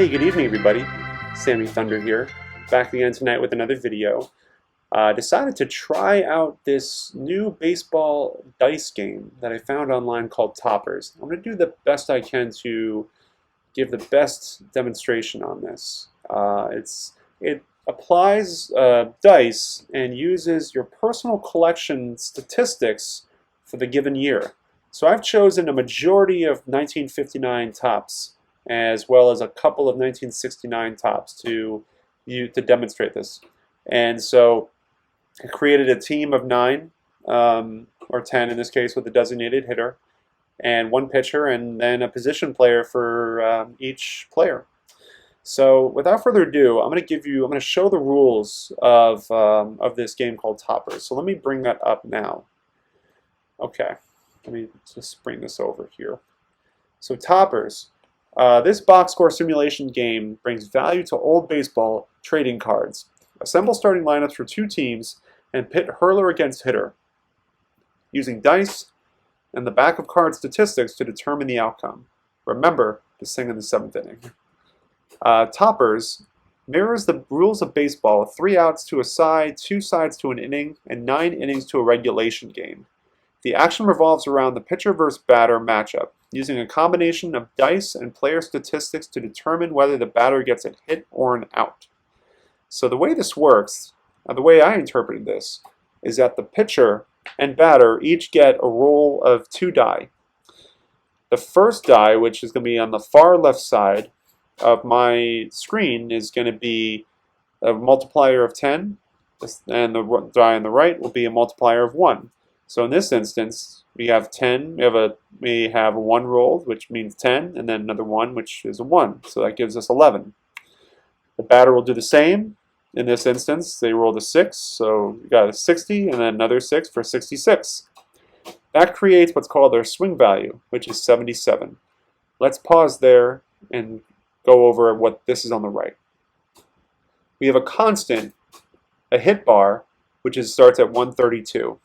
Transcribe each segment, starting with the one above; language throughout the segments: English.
Hey, good evening everybody. Sammy Thunder here, back again tonight with another video. Decided to try out this new baseball dice game that I found online called Toppers. I'm going to do the best I can to give the best demonstration on this. It applies dice and uses your personal collection statistics for the given year. So I've chosen a majority of 1959 tops, as well as a couple of 1969 tops to demonstrate this. And so I created a team of 9, or 10 in this case, with a designated hitter, and one pitcher, and then a position player for each player. So without further ado, I'm going to show the rules of this game called Toppers. So let me bring that up now. Okay, let me just bring this over here. So Toppers. This box score simulation game brings value to old baseball trading cards. Assemble starting lineups for 2 teams and pit hurler against hitter, using dice and the back of card statistics to determine the outcome. Remember to sing in the 7th inning. Toppers mirrors the rules of baseball with 3 outs to a side, 2 sides to an inning, and 9 innings to a regulation game. The action revolves around the pitcher versus batter matchup, using a combination of dice and player statistics to determine whether the batter gets a hit or an out. So the way this works, the way I interpreted this, is that the pitcher and batter each get a roll of 2 die. The first die, which is going to be on the far left side of my screen, is going to be a multiplier of 10, and the die on the right will be a multiplier of 1. So in this instance, we have 10. We have 1 rolled, which means 10, and then another 1, which is a 1. So that gives us 11. The batter will do the same. In this instance, they rolled a 6, so we got a 60, and then another 6 for 66. That creates what's called their swing value, which is 77. Let's pause there and go over what this is on the right. We have a constant, a hit bar, which starts at 132.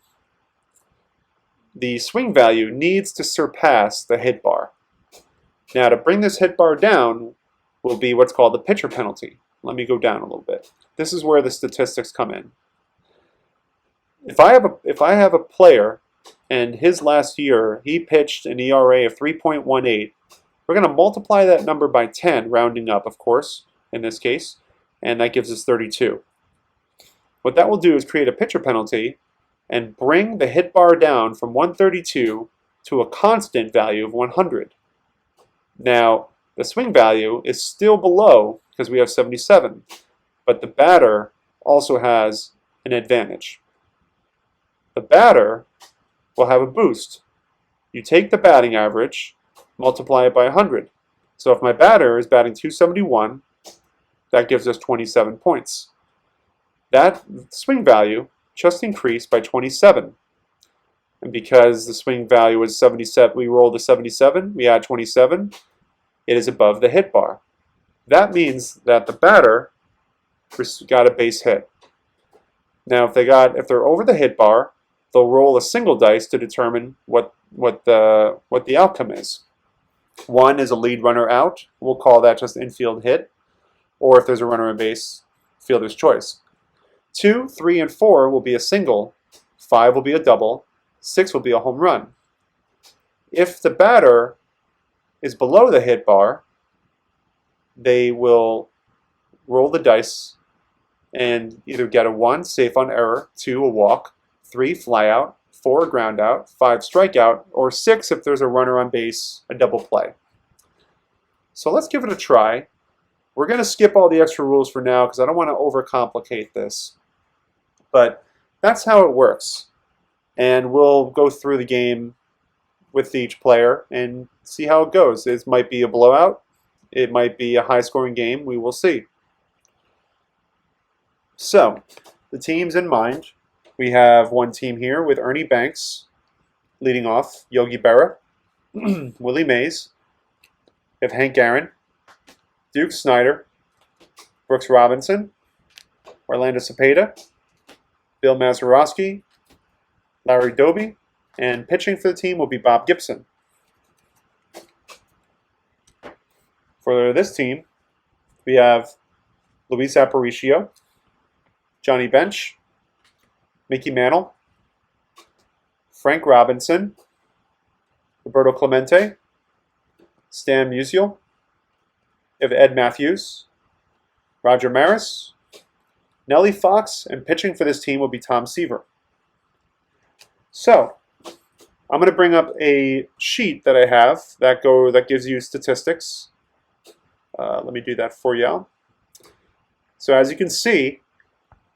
The swing value needs to surpass the hit bar. Now, to bring this hit bar down will be what's called the pitcher penalty. Let me go down a little bit. This is where the statistics come in. If I have a player and his last year he pitched an ERA of 3.18, we're going to multiply that number by 10, rounding up, of course, in this case, and that gives us 32. What that will do is create a pitcher penalty and bring the hit bar down from 132 to a constant value of 100. Now, the swing value is still below because we have 77, but the batter also has an advantage. The batter will have a boost. You take the batting average, multiply it by 100. So if my batter is batting 271, that gives us 27 points. That swing value just increased by 27. And because the swing value was 77, we rolled a 77, we add 27, it is above the hit bar. That means that the batter got a base hit. Now if they're over the hit bar, they'll roll a single dice to determine what the outcome is. 1 is a lead runner out, we'll call that just infield hit, or if there's a runner on base, fielder's choice. 2, 3, and 4 will be a single, 5 will be a double, 6 will be a home run. If the batter is below the hit bar, they will roll the dice and either get a 1, safe on error, 2, a walk, 3, fly out, 4, a ground out, 5, strikeout, or 6, if there's a runner on base, a double play. So let's give it a try. We're going to skip all the extra rules for now because I don't want to overcomplicate this. But that's how it works. And we'll go through the game with each player and see how it goes. It might be a blowout. It might be a high-scoring game. We will see. So, the teams in mind. We have one team here with Ernie Banks leading off, Yogi Berra, Willie Mays. We have Hank Aaron, Duke Snyder, Brooks Robinson, Orlando Cepeda, Bill Mazeroski, Larry Doby, and pitching for the team will be Bob Gibson. For this team, we have Luis Aparicio, Johnny Bench, Mickey Mantle, Frank Robinson, Roberto Clemente, Stan Musial, we have Ed Matthews, Roger Maris, Nellie Fox, and pitching for this team will be Tom Seaver. So, I'm going to bring up a sheet that I have that gives you statistics. Let me do that for you. So as you can see,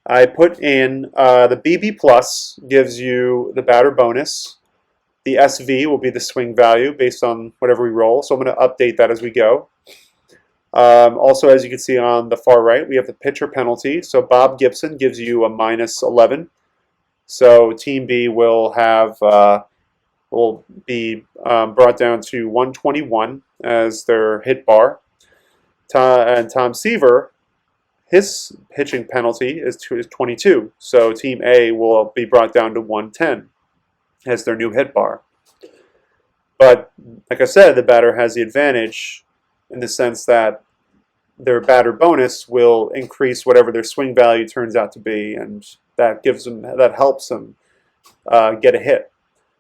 I put in the BB plus gives you the batter bonus. The SV will be the swing value based on whatever we roll. So I'm going to update that as we go. Also, as you can see on the far right, we have the pitcher penalty. So Bob Gibson gives you a minus 11. So Team B will have will be brought down to 121 as their hit bar. Tom Seaver, his pitching penalty is 22. So Team A will be brought down to 110 as their new hit bar. But like I said, the batter has the advantage in the sense that their batter bonus will increase whatever their swing value turns out to be, and that helps them get a hit.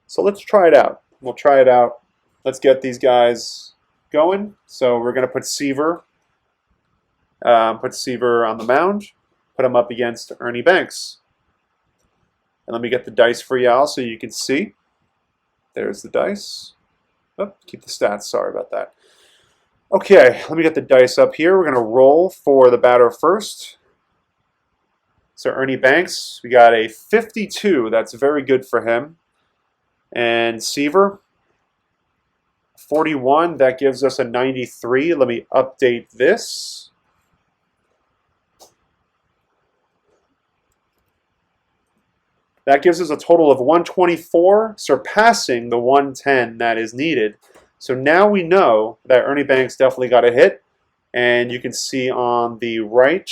So let's try it out. We'll try it out. Let's get these guys going. So we're going to put Seaver on the mound, put him up against Ernie Banks. And let me get the dice for y'all so you can see. There's the dice. Oh, keep the stats, sorry about that. Okay, let me get the dice up here. We're going to roll for the batter first. So Ernie Banks, we got a 52. That's very good for him. And Seaver, 41. That gives us a 93. Let me update this. That gives us a total of 124, surpassing the 110 that is needed. So now we know that Ernie Banks definitely got a hit. And you can see on the right,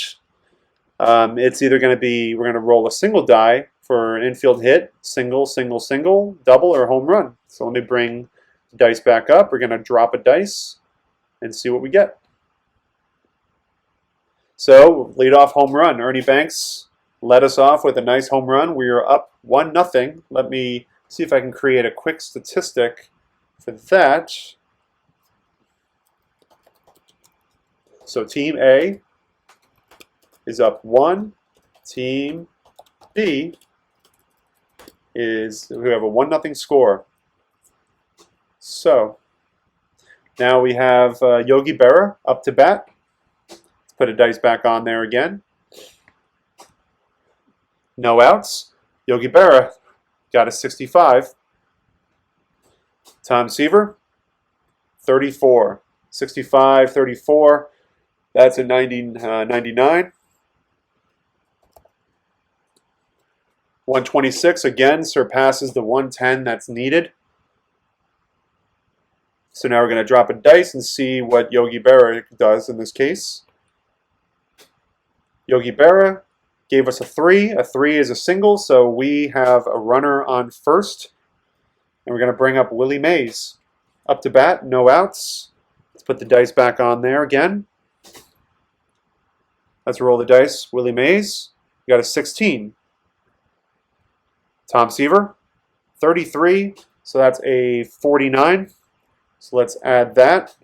it's either going to be, we're going to roll a single die for an infield hit, single, single, single, double, or home run. So let me bring the dice back up. We're going to drop a dice and see what we get. So leadoff home run. Ernie Banks led us off with a nice home run. We are up 1-0. Let me see if I can create a quick statistic for that. So Team A is up 1. Team B we have a 1-0 score. So now we have Yogi Berra up to bat. Let's put a dice back on there again. No outs. Yogi Berra got a 65. Tom Seaver, 34. 65, 34. That's a 99. 126 again surpasses the 110 that's needed. So now we're going to drop a dice and see what Yogi Berra does in this case. Yogi Berra gave us a 3. A 3 is a single, so we have a runner on first. And we're going to bring up Willie Mays. Up to bat, no outs. Let's put the dice back on there again. Let's roll the dice. Willie Mays, we got a 16. Tom Seaver, 33. So that's a 49. So let's add that.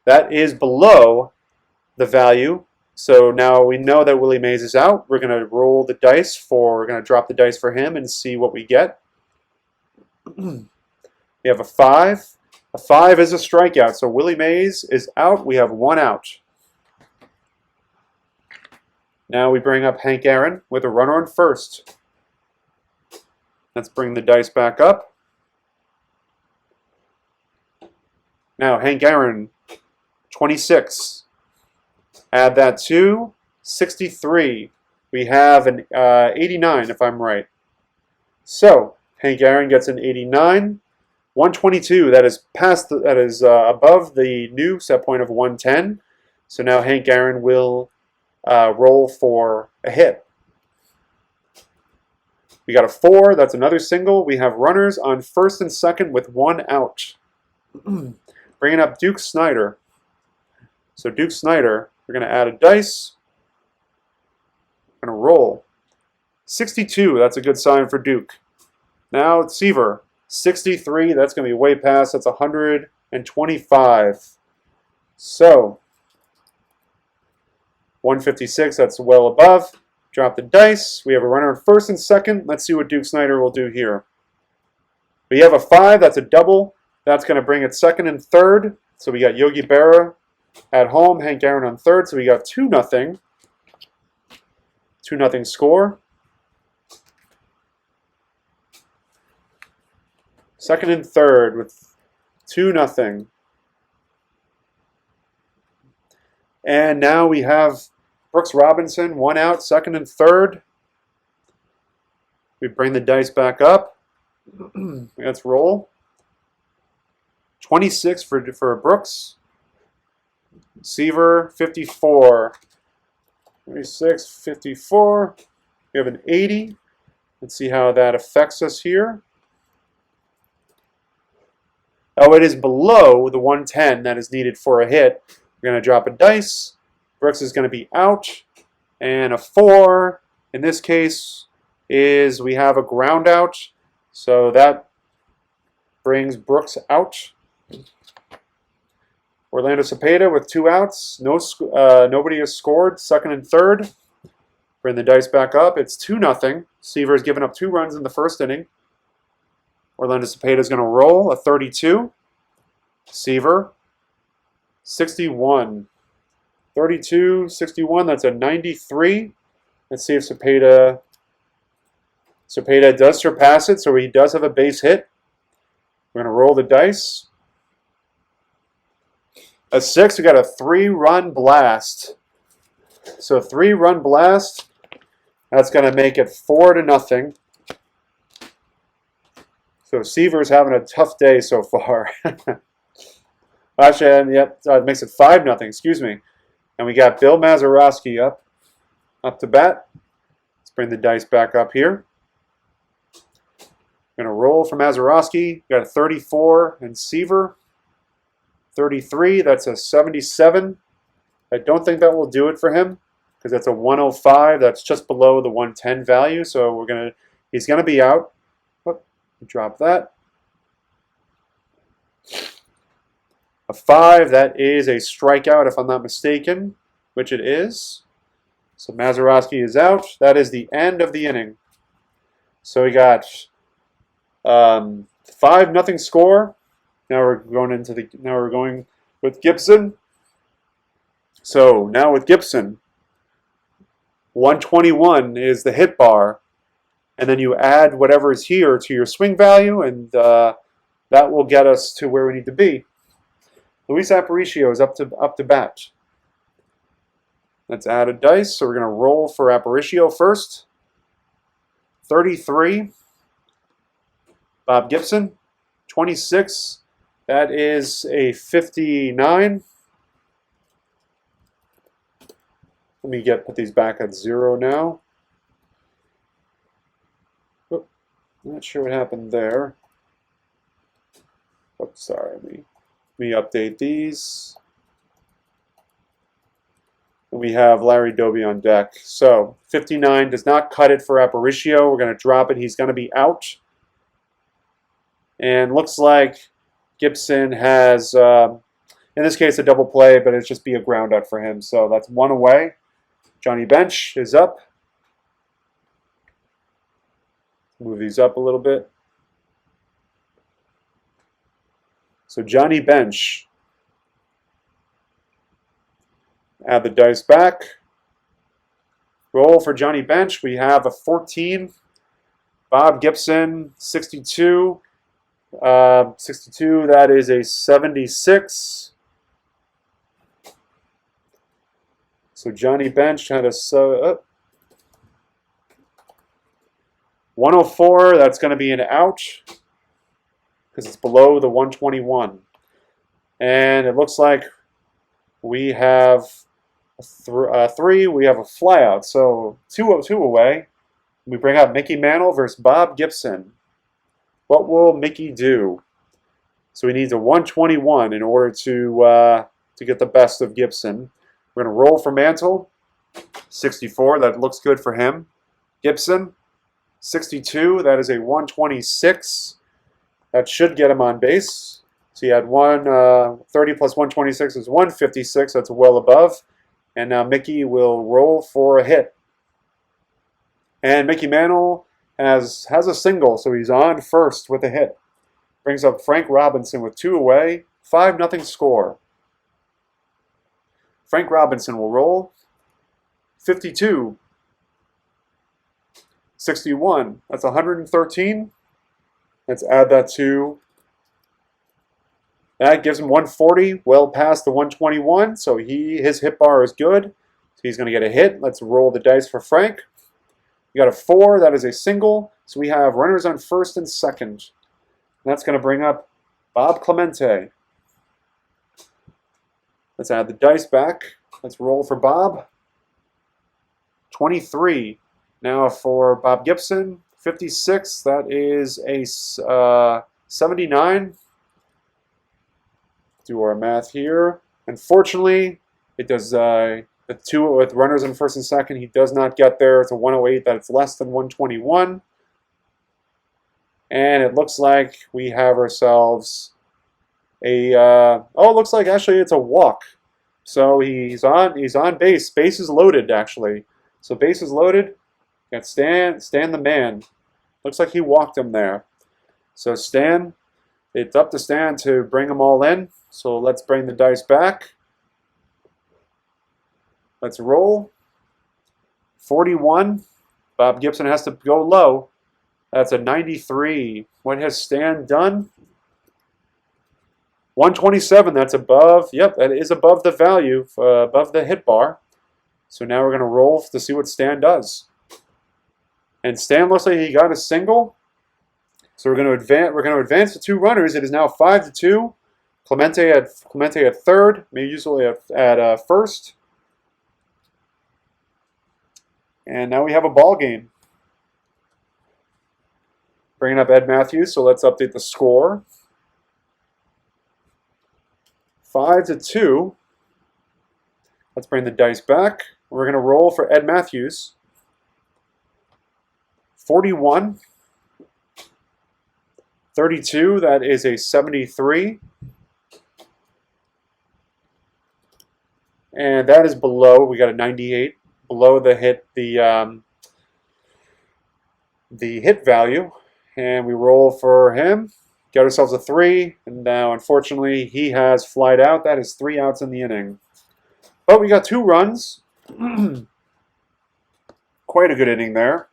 That is below the value. So now we know that Willie Mays is out. We're going to roll the dice we're going to drop the dice for him and see what we get. We have a 5. A 5 is a strikeout. So Willie Mays is out. We have 1 out. Now we bring up Hank Aaron with a runner on first. Let's bring the dice back up. Now Hank Aaron, 26. Add that to 63. We have an 89 if I'm right. So Hank Aaron gets an 89. 122, that is above the new set point of 110. So now Hank Aaron will roll for a hit. We got a 4, that's another single. We have runners on first and second with 1 out. bringing up Duke Snyder. So Duke Snyder, we're going to add a dice. We're going to roll. 62, that's a good sign for Duke. Now Seaver, 63, that's going to be way past. That's 125. So 156, that's well above. Drop the dice. We have a runner in first and second. Let's see what Duke Snyder will do here. We have a 5, that's a double. That's going to bring it second and third. So we got Yogi Berra at home, Hank Aaron on third. So we got 2-0. 2-0 score. Second and third with 2-0. And now we have Brooks Robinson, 1 out, second and third. We bring the dice back up. Let's roll. 26 for Brooks. Seaver, 54. 26, 54. We have an 80. Let's see how that affects us here. Oh, it is below the 110 that is needed for a hit. We're going to drop a dice. Brooks is going to be out. And a 4, in this case, is we have a ground out. So that brings Brooks out. Orlando Cepeda with 2 outs. Nobody has scored. Second and third. Bring the dice back up. It's 2-0. Seaver has given up 2 runs in the first inning. Orlando Cepeda is going to roll a 32. Seaver, 61. 32, 61, that's a 93. Let's see if Cepeda does surpass it, so he does have a base hit. We're going to roll the dice. A 6, we got a 3-run blast. So a 3-run blast, that's going to make it 4-0. So Seaver's having a tough day so far. Actually, yep, it makes it 5-0, excuse me. And we got Bill Mazeroski up to bat. Let's bring the dice back up here. Going to roll for Mazeroski. Got a 34 and Seaver. 33, that's a 77. I don't think that will do it for him because that's a 105. That's just below the 110 value. So he's gonna be out. Whoop, drop that. A 5, that is a strikeout if I'm not mistaken, which it is. So Mazeroski is out. That is the end of the inning. So we got 5-0 score. Now we're going with Gibson. So now with Gibson, 121 is the hit bar, and then you add whatever is here to your swing value, and that will get us to where we need to be. Luis Aparicio is up to bat. Let's add a dice. So we're going to roll for Aparicio first. 33. Bob Gibson. 26. That is a 59. Let me put these back at 0 now. Oh, not sure what happened there. Oops, sorry. Let me update these. And we have Larry Doby on deck. So 59 does not cut it for Aparicio. We're going to drop it. He's going to be out. And looks like Gibson has, in this case, a double play, but it's just be a ground out for him. So that's 1 away. Johnny Bench is up. Move these up a little bit. So Johnny Bench. Add the dice back. Roll for Johnny Bench. We have a 14. Bob Gibson, 62. 62, that is a 76. So Johnny Bench had a 104, that's going to be an out because it's below the 121. And it looks like we have a 3, we have a flyout. So 2 away. We bring out Mickey Mantle versus Bob Gibson. What will Mickey do? So he needs a 121 in order to get the best of Gibson. We're going to roll for Mantle. 64, that looks good for him. Gibson, 62, that is a 126. That should get him on base. So he had 30 plus 126 is 156. That's well above. And now Mickey will roll for a hit. And Mickey Mantle has a single, so he's on first with a hit. Brings up Frank Robinson with 2 away. 5-0 score. Frank Robinson will roll. 52. 61. That's 113. Let's add that to. That gives him 140, well past the 121. So his hit bar is good. So he's going to get a hit. Let's roll the dice for Frank. We got a 4. That is a single. So we have runners on first and second. And that's going to bring up Bob Clemente. Let's add the dice back. Let's roll for Bob. 23. Now for Bob Gibson, 56. That is a 79. Do our math here. Unfortunately, it does the 2 with runners in first and second. He does not get there. It's a 108. That it's less than 121. And it looks like we have ourselves a. It looks like actually it's a walk. So he's on base. Base is loaded actually. So base is loaded. Got Stan the man. Looks like he walked him there. So Stan, it's up to Stan to bring them all in. So let's bring the dice back. Let's roll. 41. Bob Gibson has to go low. That's a 93. What has Stan done? 127. That's above. Yep, that is above the value, above the hit bar. So now we're going to roll to see what Stan does. And Stan looks like he got a single. So we're going to advance to 2 runners. It is now 5-2. Clemente at third, maybe usually at first. And now we have a ball game. Bringing up Ed Matthews, so let's update the score. 5-2. Let's bring the dice back. We're going to roll for Ed Matthews. 41. 32, that is a 73. And that is below, we got a 98, below the hit value. And we roll for him, get ourselves a 3, and now unfortunately he has flied out. That is 3 outs in the inning. But we got 2 runs. Quite a good inning there.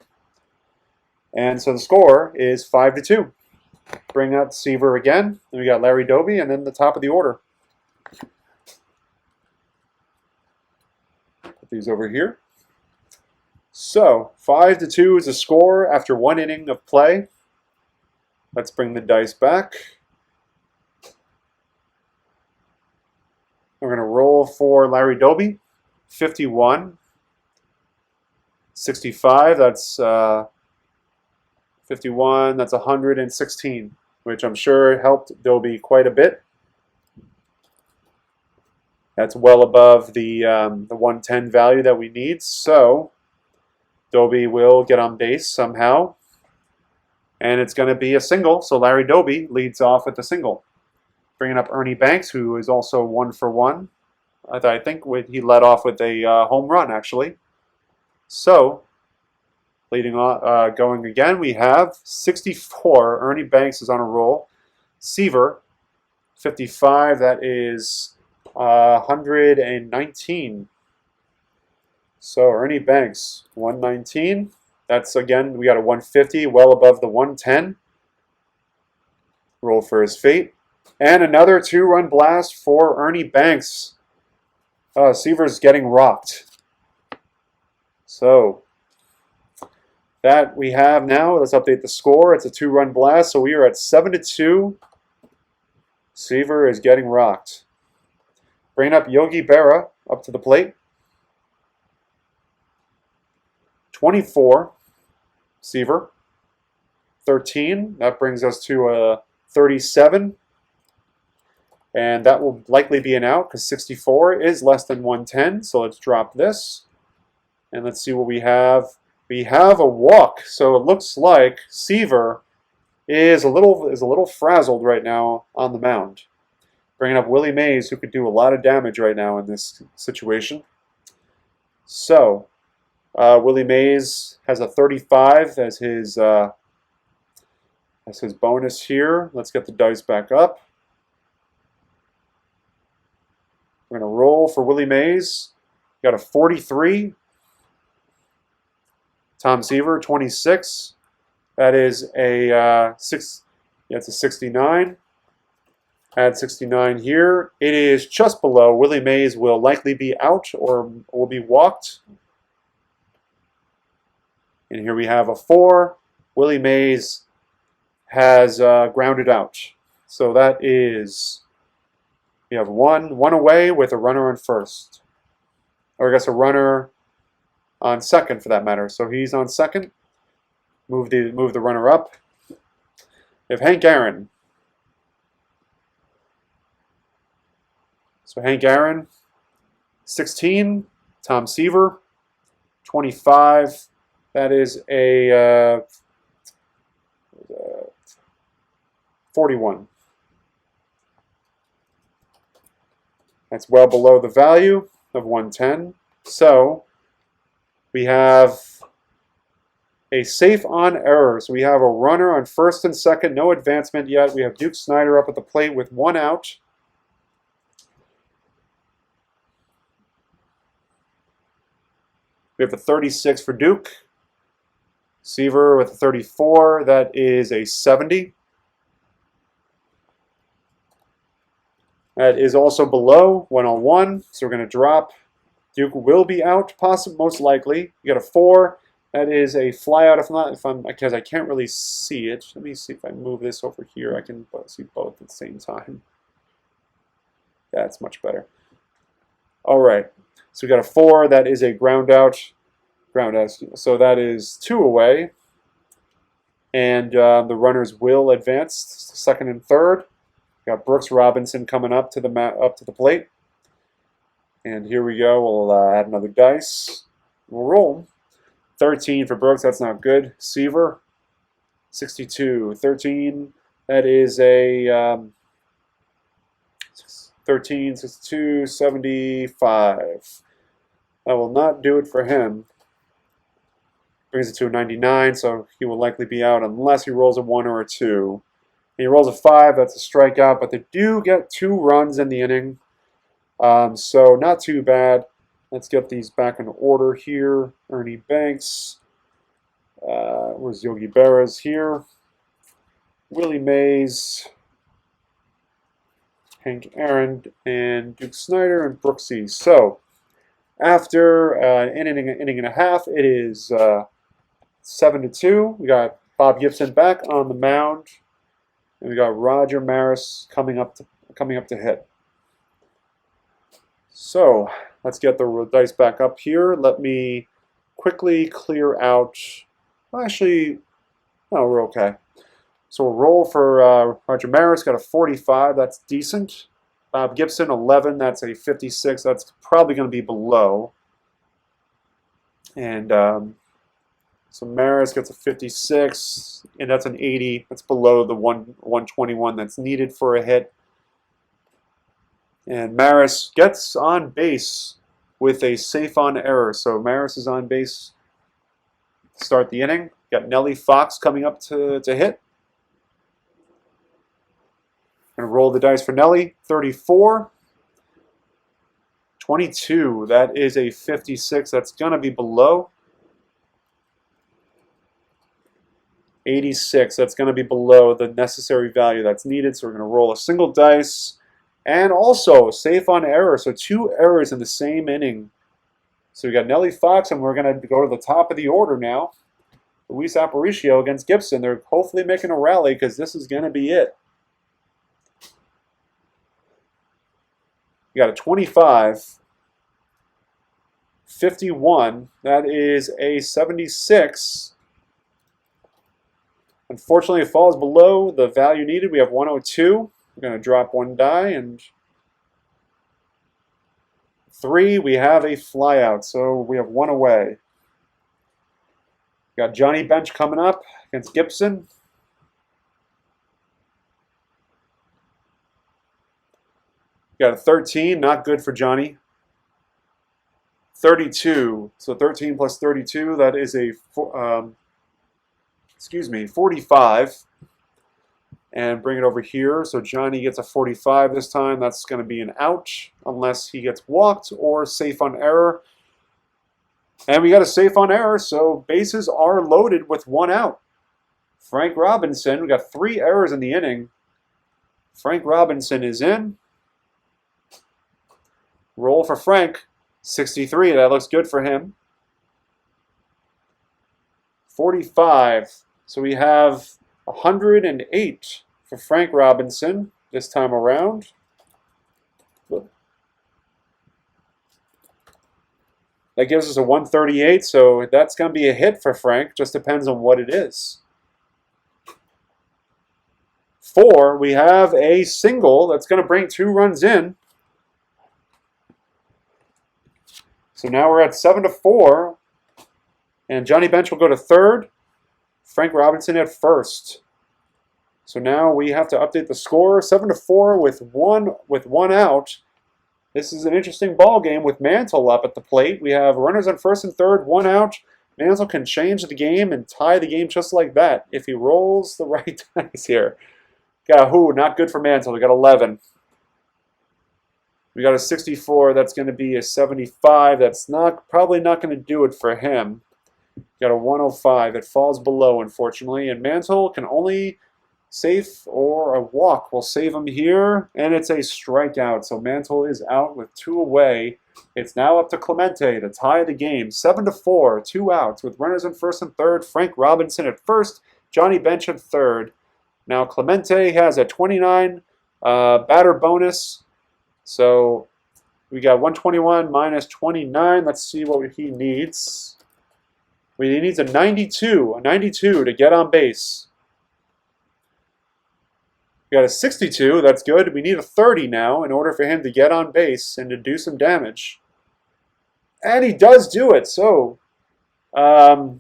And so the score is 5-2. Bring out Seaver again. Then we got Larry Doby, and then the top of the order. Put these over here. So 5-2 is the score after 1 inning of play. Let's bring the dice back. We're going to roll for Larry Doby. 51. 65, that's 51, that's 116, which I'm sure helped Doby quite a bit. That's well above the 110 value that we need, so Doby will get on base somehow. And it's going to be a single, so Larry Doby leads off with the single. Bringing up Ernie Banks, who is also 1 for 1. I think he led off with a home run, actually. So, leading on, going again, we have 64. Ernie Banks is on a roll. Seaver, 55. That is 119. So Ernie Banks, 119. That's again, we got a 150, well above the 110. Roll for his fate. And another 2-run blast for Ernie Banks. Seaver's getting rocked. So that we have now. Let's update the score. It's a 2-run blast, so we are at 7-2. Seaver is getting rocked. Bring up Yogi Berra up to the plate. 24. Seaver. 13. That brings us to a 37. And that will likely be an out because 64 is less than 110. So let's drop this. And let's see what we have. We have a walk. So it looks like Seaver is a little frazzled right now on the mound. Bringing up Willie Mays, who could do a lot of damage right now in this situation. So Willie Mays has a 35 as his bonus here. Let's get the dice back up. We're going to roll for Willie Mays. Got a 43. Tom Seaver, 26. That is a it's a 69. Add 69 here. It is just below. Willie Mays will likely be out or will be walked. And here we have a 4. Willie Mays has grounded out. So that is, we have one away with a runner on first. Or I guess a runner on second for that matter. So he's on second. Move the runner up. We have Hank Aaron. So Hank Aaron, 16. Tom Seaver, 25. That is a 41. That's well below the value of 110. So we have a safe on error. So we have a runner on first and second, no advancement yet. We have Duke Snider up at the plate with 1 out. We have a 36 for Duke. Seaver with a 34. That is a 70. That is also below 101. So we're going to drop. Duke will be out, most likely. You got a 4. That is a flyout. Because I can't really see it. Let me see if I move this over here. I can see both at the same time. That's much better. All right. So we got a 4. That is a ground out. So that is 2 away. And the runners will advance second and third. We got Brooks Robinson coming up to the plate. And here we go. We'll add another dice. We'll roll. 13 for Brooks. That's not good. Seaver, 62. 13. That is a 13, 62, 75. That will not do it for him. Brings it to a 99, so he will likely be out unless he rolls a 1 or a 2. He rolls a 5, that's a strikeout, but they do get 2 runs in the inning. So not too bad. Let's get these back in order here. Ernie Banks. Where's Yogi Berra's here? Willie Mays. Hank Aaron and Duke Snider and Brooksy. So after an inning and a half, it is 7-2. We got Bob Gibson back on the mound, and we got Roger Maris coming up to hit. So let's get the dice back up here. Let me quickly clear out. Actually, no, we're okay. So we'll roll for Roger Maris. Got a 45. That's decent. Bob Gibson, 11. That's a 56. That's probably going to be below. And so Maris gets a 56, and that's an 80. That's below the 121 that's needed for a hit. And Maris gets on base with a safe on error. So Maris is on base to start the inning. Got Nellie Fox coming up to hit. Going to roll the dice for Nellie. 34. 22. That is a 56. That's going to be below. 86. That's going to be below the necessary value that's needed. So we're going to roll a single dice. And also safe on error. So 2 errors in the same inning. So we got Nellie Fox, and we're going to go to the top of the order now. Luis Aparicio against Gibson. They're hopefully making a rally because this is going to be it. You got a 25, 51, that is a 76. Unfortunately, it falls below the value needed. We have 102. We're going to drop one die, and 3, we have a flyout, so we have 1 away. Got Johnny Bench coming up against Gibson. Got a 13, not good for Johnny. 32, so 13 plus 32, that is a 45. And bring it over here, so Johnny gets a 45 this time. That's going to be an out, unless he gets walked or safe on error. And we got a safe on error, so bases are loaded with 1 out. Frank Robinson, we got 3 errors in the inning. Frank Robinson is in. Roll for Frank, 63, that looks good for him. 45, so we have 108 for Frank Robinson this time around. That gives us a 138, so that's going to be a hit for Frank. Just depends on what it is. 4, we have a single that's going to bring 2 runs in. So now we're at 7-4, and Johnny Bench will go to third. Frank Robinson at first. So now we have to update the score. 7-4 with one out. This is an interesting ball game with Mantle up at the plate. We have runners on first and third, 1 out. Mantle can change the game and tie the game just like that if he rolls the right dice here. Got not good for Mantle. We got 11. We got a 64. That's going to be a 75. That's probably not going to do it for him. Got a 105. It falls below, unfortunately. And Mantle can only safe or a walk will save him here. And it's a strikeout. So Mantle is out with 2 away. It's now up to Clemente to tie the game. 7-4, 2 outs with runners on first and third. Frank Robinson at first. Johnny Bench at third. Now Clemente has a 29 batter bonus. So we got 121 minus 29. Let's see what he needs. He needs a 92 to get on base. We got a 62, that's good. We need a 30 now in order for him to get on base and to do some damage. And he does do it, so let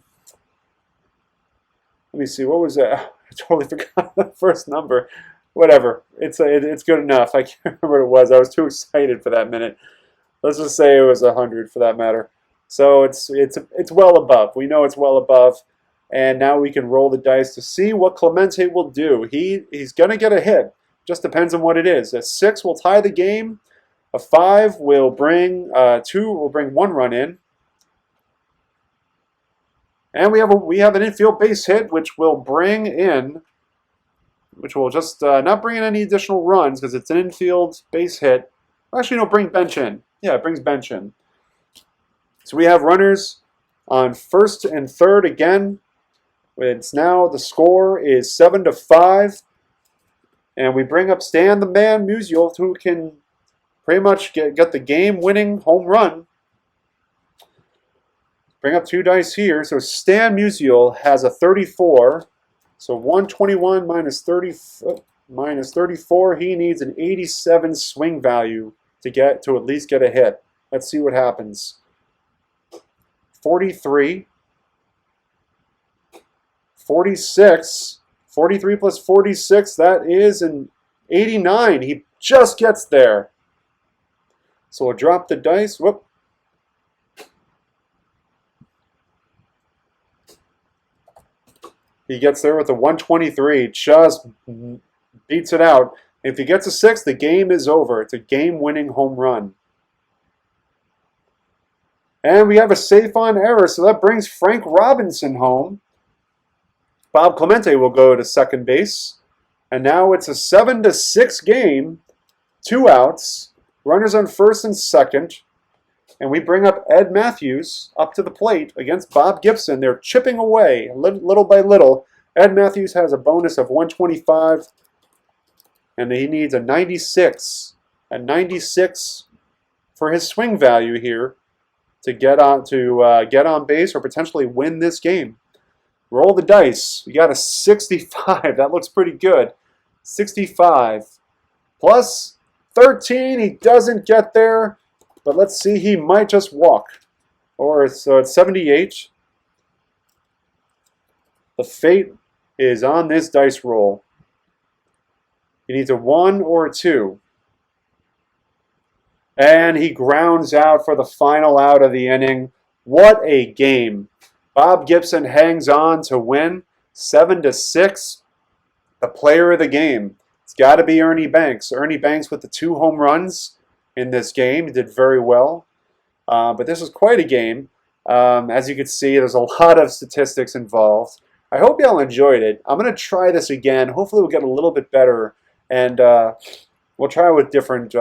me see, what was that? I totally forgot the first number. Whatever, it's good enough. I can't remember what it was. I was too excited for that minute. Let's just say it was 100 for that matter. So it's well above. We know it's well above. And now we can roll the dice to see what Clemente will do. He's going to get a hit. Just depends on what it is. A 6 will tie the game. A 5 will bring 1 run in. And we have an infield base hit, which will just not bring in any additional runs because it's an infield base hit. Actually, no, bring Bench in. Yeah, it brings Bench in. So we have runners on first and third again. It's now the score is 7-5, and we bring up Stan the Man Musial, who can pretty much get the game-winning home run. Bring up 2 dice here. So Stan Musial has a 34. So 121 minus 34. He needs an 87 swing value to at least get a hit. Let's see what happens. 43. 46, 43 plus 46, that is an 89. He just gets there. So we'll drop the dice. Whoop. He gets there with a 123, just beats it out. If he gets a 6, the game is over. It's a game-winning home run. And we have a safe on error, so that brings Frank Robinson home. Bob Clemente will go to second base. And now it's a 7-6 game, 2 outs, runners on first and second. And we bring up Ed Matthews up to the plate against Bob Gibson. They're chipping away little by little. Ed Matthews has a bonus of 125, and he needs a 96. A 96 for his swing value here to get on base or potentially win this game. Roll the dice. We got a 65. That looks pretty good. 65. Plus 13, he doesn't get there, but let's see, he might just walk. So it's 78. The fate is on this dice roll. He needs a 1 or a 2. And he grounds out for the final out of the inning. What a game. Bob Gibson hangs on to win 7-6. The player of the game. It's got to be Ernie Banks. Ernie Banks with the 2 home runs in this game. He did very well. But this was quite a game. As you can see, there's a lot of statistics involved. I hope y'all enjoyed it. I'm going to try this again. Hopefully we'll get a little bit better. And we'll try with different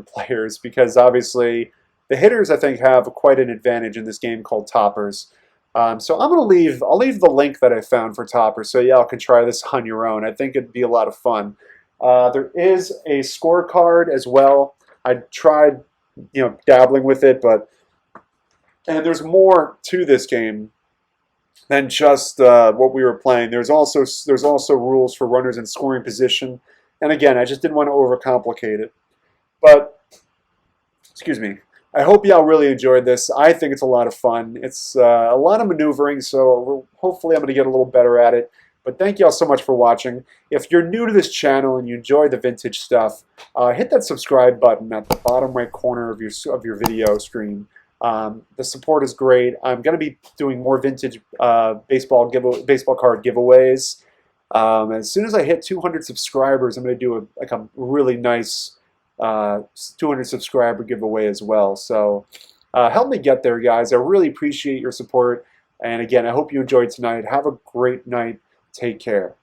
players, because obviously the hitters, I think, have quite an advantage in this game called Toppers. So I'll leave the link that I found for Toppers, so y'all can try this on your own. I think it'd be a lot of fun. There is a scorecard as well. I tried, dabbling with it, and there's more to this game than just what we were playing. There's also rules for runners in scoring position. And again, I just didn't want to overcomplicate it. But, excuse me, I hope y'all really enjoyed this. I think it's a lot of fun. It's a lot of maneuvering, so hopefully I'm going to get a little better at it. But thank y'all so much for watching. If you're new to this channel and you enjoy the vintage stuff, hit that subscribe button at the bottom right corner of your video screen. The support is great. I'm going to be doing more vintage baseball card giveaways. As soon as I hit 200 subscribers, I'm going to do a really nice 200 subscriber giveaway as well. So help me get there, guys. I really appreciate your support. And again, I hope you enjoyed tonight. Have a great night. Take care.